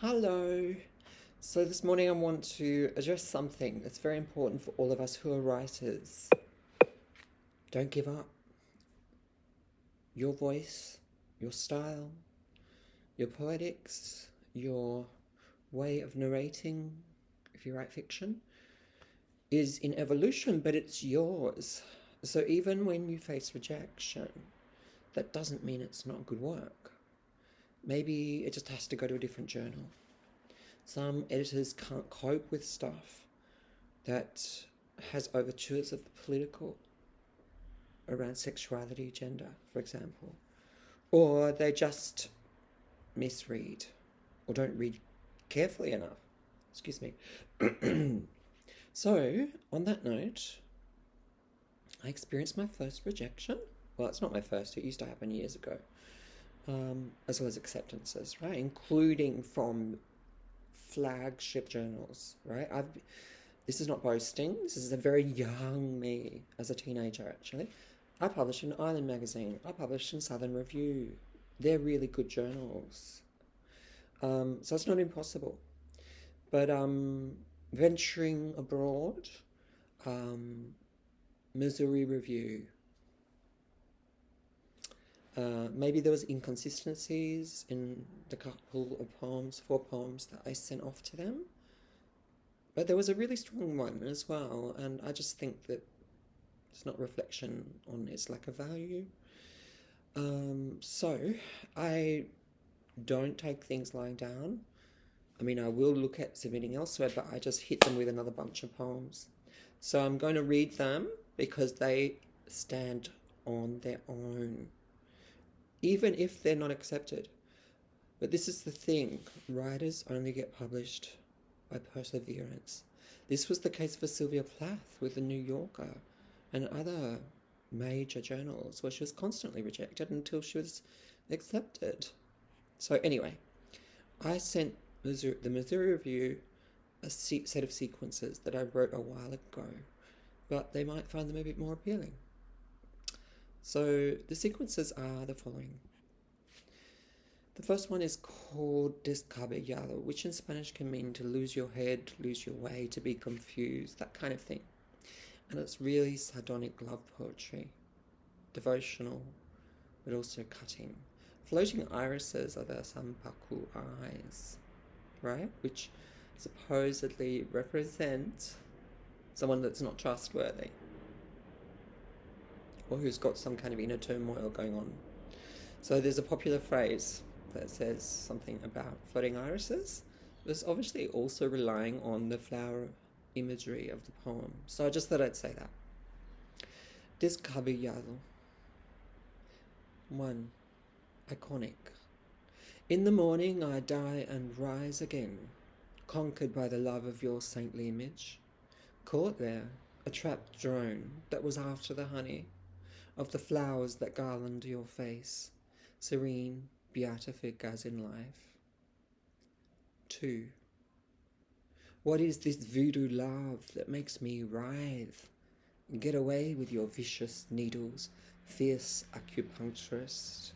Hello. So this morning I want to address something that's very important for all of us who are writers. Don't give up. Your voice, your style, your poetics, your way of narrating, if you write fiction, is in evolution, but it's yours. So even when you face rejection, that doesn't mean it's not good work. Maybe it just has to go to a different journal. Some editors can't cope with stuff that has overtures of the political around sexuality, gender, for example. Or they just misread or don't read carefully enough. Excuse me. So, on that note, I experienced my first rejection. Well, it's not my first, it used to happen years ago. As well as acceptances, right? Including from flagship journals, right? This is not boasting. This is a very young me as a teenager, actually. I published in Island magazine. I published in Southern Review. They're really good journals. So it's not impossible. But venturing abroad, Missouri Review. Maybe there was inconsistencies in the couple of poems, 4 poems that I sent off to them. But there was a really strong one as well, and I just think that it's not reflection on its lack of value. So I don't take things lying down. I mean, I will look at submitting elsewhere, but I just hit them with another bunch of poems. So I'm going to read them because they stand on their own, even if they're not accepted. But this is the thing, writers only get published by perseverance. This was the case for Sylvia Plath with the New Yorker and other major journals where she was constantly rejected until she was accepted. So anyway, I sent the Missouri Review a set of sequences that I wrote a while ago, but they might find them a bit more appealing. So the sequences are the following. The first one is called discourage, which in Spanish can mean to lose your head, lose your way, to be confused, that kind of thing. And it's really sardonic love poetry, devotional, but also cutting. Floating irises are the sampaku eyes, right? Which supposedly represent someone that's not trustworthy or who's got some kind of inner turmoil going on. So there's a popular phrase that says something about floating irises. It's obviously also relying on the flower imagery of the poem. So I just thought I'd say that. Descabellado. 1. Iconic. In the morning I die and rise again, conquered by the love of your saintly image. Caught there, a trapped drone that was after the honey of the flowers that garland your face, serene, beatific as in life. 2. What is this voodoo love that makes me writhe? Get away with your vicious needles, fierce acupuncturist.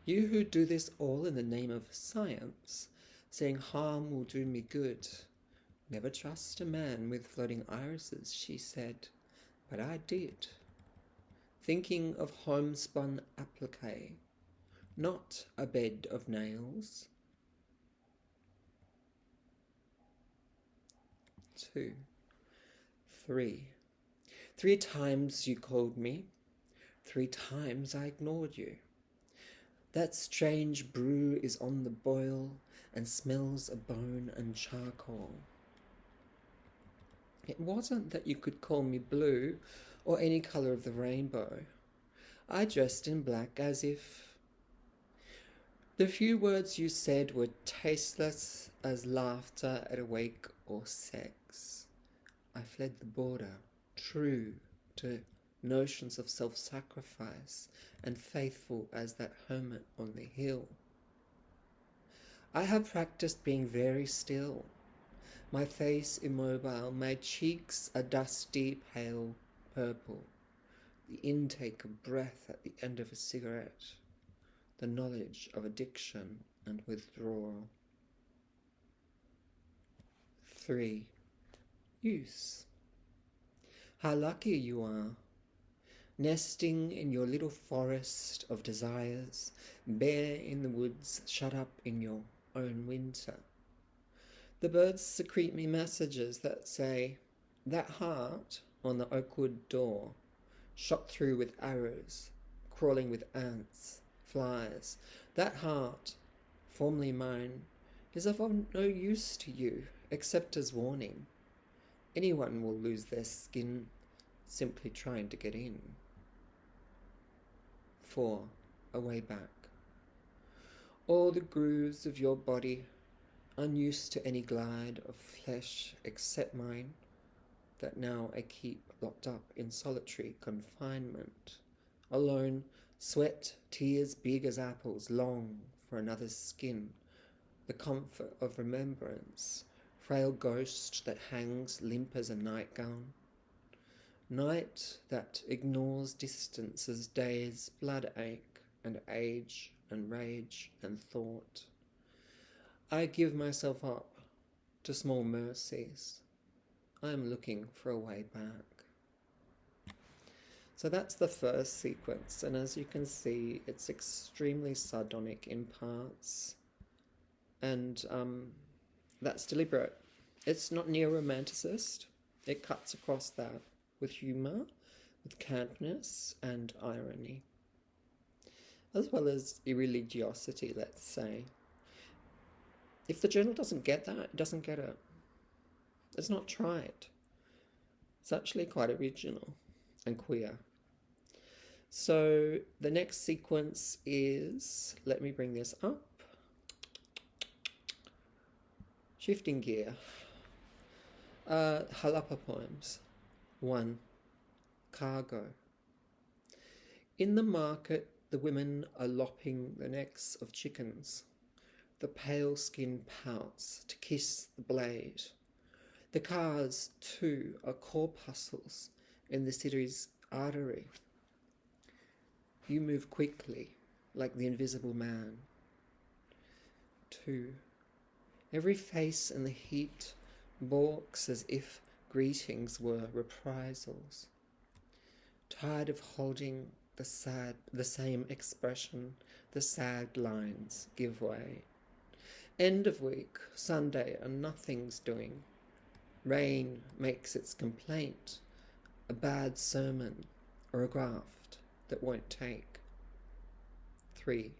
You who do this all in the name of science, saying harm will do me good. Never trust a man with floating irises, she said, but I did. Thinking of homespun applique, not a bed of nails. 2. 3. 3 times you called me, 3 times I ignored you. That strange brew is on the boil and smells of bone and charcoal. It wasn't that you could call me blue or any colour of the rainbow. I dressed in black as if the few words you said were tasteless as laughter at a wake or sex. I fled the border, true to notions of self-sacrifice and faithful as that hermit on the hill. I have practiced being very still, my face immobile, my cheeks a dusty pale purple, the intake of breath at the end of a cigarette, the knowledge of addiction and withdrawal. 3. Use. How lucky you are, nesting in your little forest of desires, bare in the woods, shut up in your own winter. The birds secrete me messages that say, that heart on the oak wood door, shot through with arrows, crawling with ants, flies, that heart, formerly mine, is of no use to you, except as warning. Anyone will lose their skin simply trying to get in. 4. A way back. All the grooves of your body, unused to any glide of flesh except mine, that now I keep locked up in solitary confinement. Alone, sweat, tears big as apples, long for another's skin, the comfort of remembrance, frail ghost that hangs limp as a nightgown. Night that ignores distance as days, blood ache and age and rage and thought. I give myself up to small mercies. I am looking for a way back. So that's the first sequence, and as you can see, it's extremely sardonic in parts, and that's deliberate. It's not neo-romanticist. It cuts across that with humour, with campness and irony, as well as irreligiosity, let's say. If the journal doesn't get that, it doesn't get it. It's not trite. It's actually quite original and queer. So the next sequence is, let me bring this up. Shifting gear. Jalapa poems. 1. Cargo. In the market, the women are lopping the necks of chickens. The pale skin pouts to kiss the blade. The cars, too, are corpuscles in the city's artery. You move quickly, like the invisible man. 2. Every face in the heat balks as if greetings were reprisals. Tired of holding the same expression, the sad lines give way. End of week, Sunday, and nothing's doing. Rain makes its complaint, a bad sermon, or a graft that won't take. 3.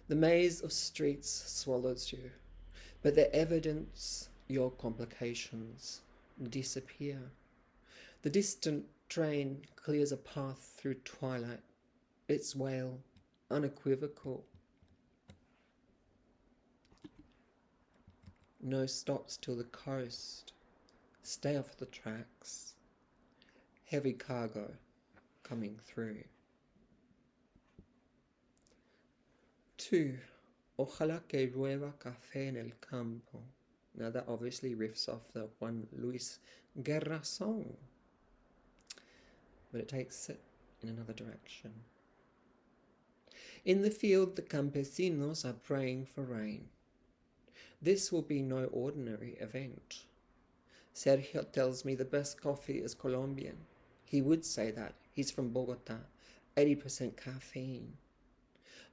The maze of streets swallows you, but the evidence your complications disappear. The distant train clears a path through twilight, its wail unequivocal. No stops till the coast. Stay off the tracks. Heavy cargo coming through. 2. Ojalá que llueva café en el campo. Now that obviously riffs off the Juan Luis Guerra song, but it takes it in another direction. In the field, the campesinos are praying for rain. This will be no ordinary event. Sergio tells me the best coffee is Colombian. He would say that. He's from Bogota. 80% caffeine.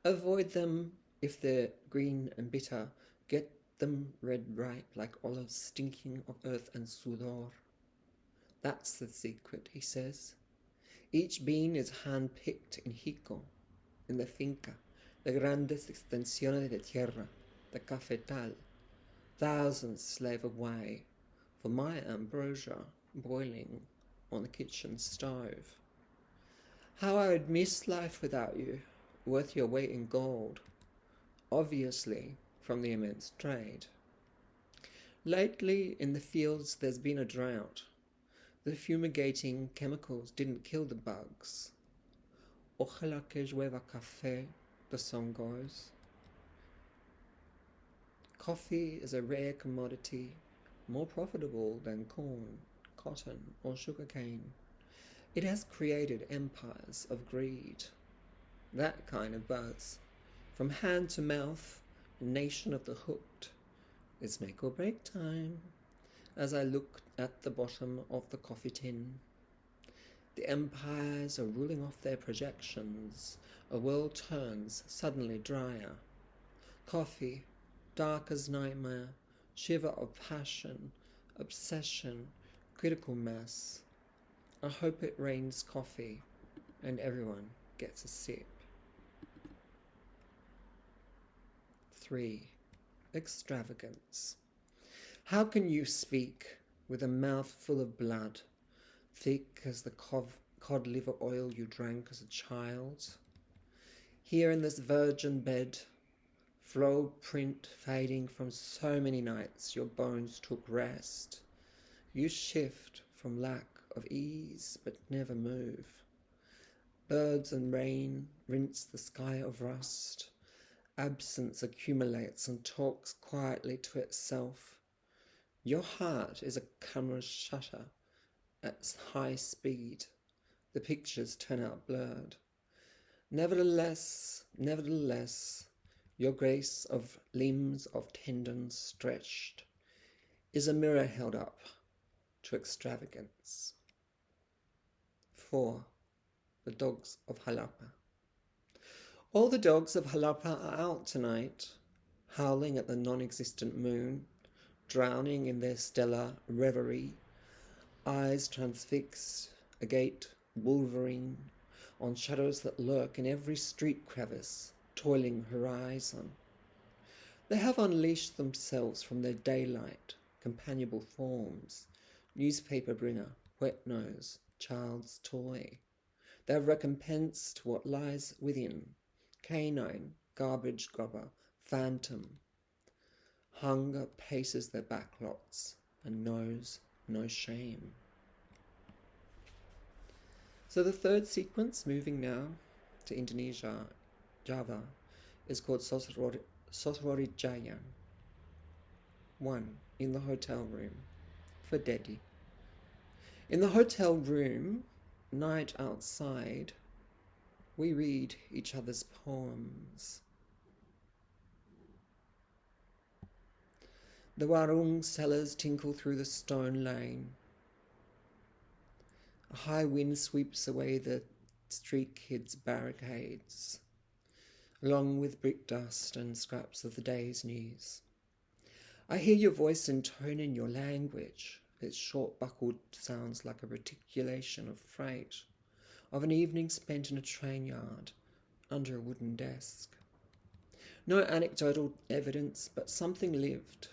Avoid them if they're green and bitter. Get them red ripe like olives stinking of earth and sudor. That's the secret, he says. Each bean is hand-picked in Jico, in the finca, the grandes extensiones de tierra, the cafetal. Thousands slave away for my ambrosia boiling on the kitchen stove. How I would miss life without you, worth your weight in gold, obviously from the immense trade. Lately in the fields there's been a drought. The fumigating chemicals didn't kill the bugs. Ojalá que llueva café, the song goes. Coffee is a rare commodity, more profitable than corn, cotton, or sugarcane. It has created empires of greed. That kind of buzz, from hand to mouth, nation of the hooked. It's make or break time. as I look at the bottom of the coffee tin. The empires are ruling off their projections. A world turns suddenly drier. Coffee, dark as nightmare, shiver of passion, obsession, critical mass. I hope it rains coffee and everyone gets a sip. 3. Extravagance. How can you speak with a mouth full of blood, thick as the cod liver oil you drank as a child? Here in this virgin bed, flow print fading from so many nights your bones took rest. You shift from lack of ease but never move. Birds and rain rinse the sky of rust. Absence accumulates and talks quietly to itself. Your heart is a camera shutter at high speed. The pictures turn out blurred. Nevertheless, your grace of limbs of tendons stretched is a mirror held up to extravagance. 4. The dogs of Jalapa. All the dogs of Jalapa are out tonight, howling at the non-existent moon, drowning in their stellar reverie, eyes transfixed, agate, wolverine, on shadows that lurk in every street crevice, toiling horizon. They have unleashed themselves from their daylight, companionable forms, newspaper bringer, wet nose, child's toy. They have recompensed what lies within, canine, garbage grubber, phantom. Hunger paces their backlots and knows no shame. So the third sequence, moving now to Indonesia, Java, is called Sosrori Jayan. 1. In the hotel room, for Dedi. In the hotel room, night outside, we read each other's poems. The warung sellers tinkle through the stone lane. A high wind sweeps away the street kids' barricades, along with brick dust and scraps of the day's news. I hear your voice intone in your language. Its short buckled sounds like a reticulation of freight, of an evening spent in a train yard, under a wooden desk. No anecdotal evidence, but something lived.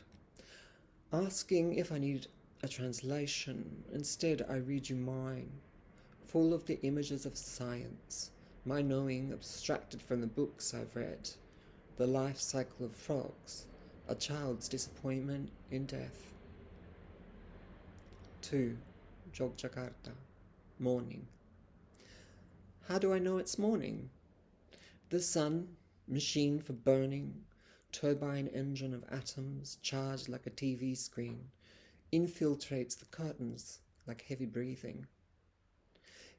Asking if I need a translation, instead I read you mine, full of the images of science, my knowing abstracted from the books I've read, the life cycle of frogs, a child's disappointment in death. 2. Yogyakarta, morning. How do I know it's morning? The sun, machine for burning, turbine engine of atoms charged like a TV screen, infiltrates the curtains like heavy breathing.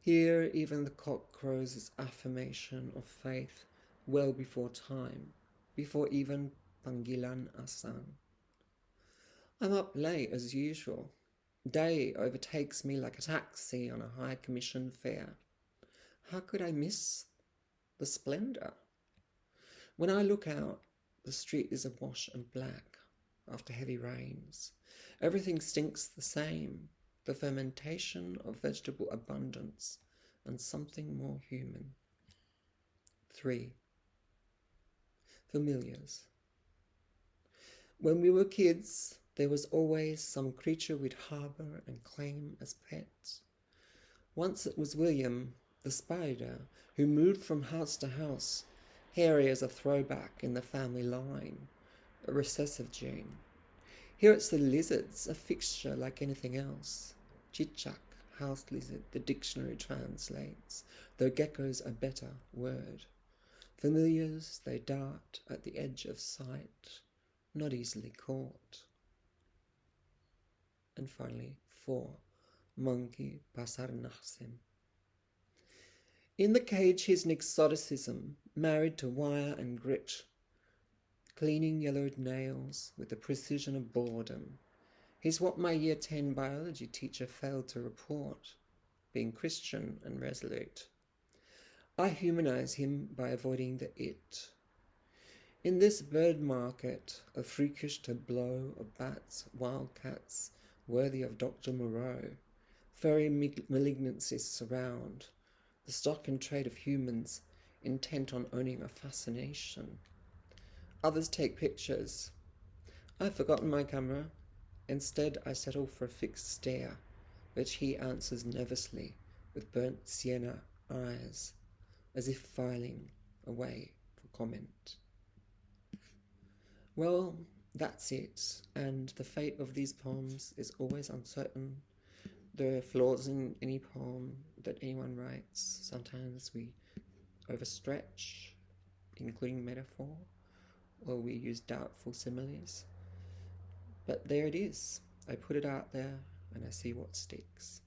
Here even the cock crows its affirmation of faith well before time, before even Panggilan Asan. I'm up late as usual. Day overtakes me like a taxi on a high commission fare. How could I miss the splendour? When I look out, the street is awash and black after heavy rains. Everything stinks the same, the fermentation of vegetable abundance and something more human. 3. Familiars. When we were kids, there was always some creature we'd harbour and claim as pets. Once it was William, the spider, who moved from house to house, hairy as a throwback in the family line, a recessive gene. Here it's the lizards, a fixture like anything else. Chichak, house lizard, the dictionary translates, though gecko's a better word. Familiars, they dart at the edge of sight, not easily caught. And finally, 4. Monkey Pasar Naxim. In the cage his exoticism, married to wire and grit, cleaning yellowed nails with the precision of boredom. He's what my Year 10 biology teacher failed to report, being Christian and resolute. I humanize him by avoiding the it. In this bird market of freakish tableau of bats, wildcats, worthy of Dr. Moreau, furry malignancies surround the stock and trade of humans intent on owning a fascination. Others take pictures. I've forgotten my camera. Instead, I settle for a fixed stare, which he answers nervously with burnt sienna eyes, as if filing away for comment. Well, that's it, and the fate of these poems is always uncertain. There are flaws in any poem that anyone writes. Sometimes we overstretch, including metaphor, or we use doubtful similes. But there it is. I put it out there and I see what sticks.